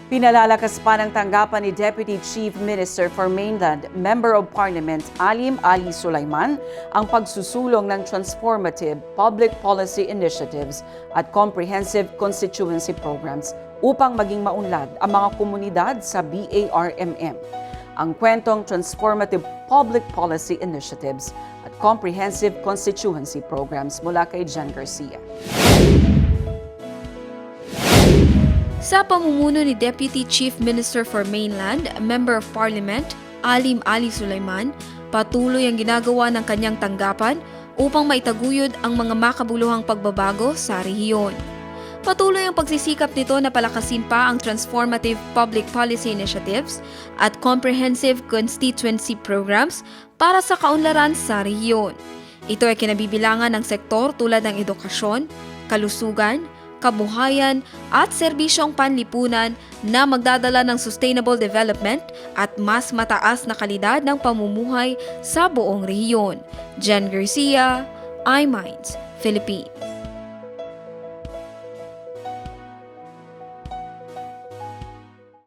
Pinalalakas pa ng tanggapan ni Deputy Chief Minister for Mainland, Member of Parliament Alim Ali Sulaiman ang pagsusulong ng transformative public policy initiatives at comprehensive constituency programs upang maging maunlad ang mga komunidad sa BARMM. Ang kwentong transformative public policy initiatives at comprehensive constituency programs mula kay Jan Garcia. Sa pamumuno ni Deputy Chief Minister for Mainland, Member of Parliament, Alim Ali Sulaiman, patuloy ang ginagawa ng kanyang tanggapan upang maitaguyod ang mga makabuluhang pagbabago sa rehiyon. Patuloy ang pagsisikap nito na palakasin pa ang transformative public policy initiatives at comprehensive constituency programs para sa kaunlaran sa rehiyon. Ito ay kinabibilangan ng sektor tulad ng edukasyon, kalusugan, kabuhayan at serbisyong panlipunan na magdadala ng sustainable development at mas mataas na kalidad ng pamumuhay sa buong rehiyon. Jan Garcia, iMinds, Philippines.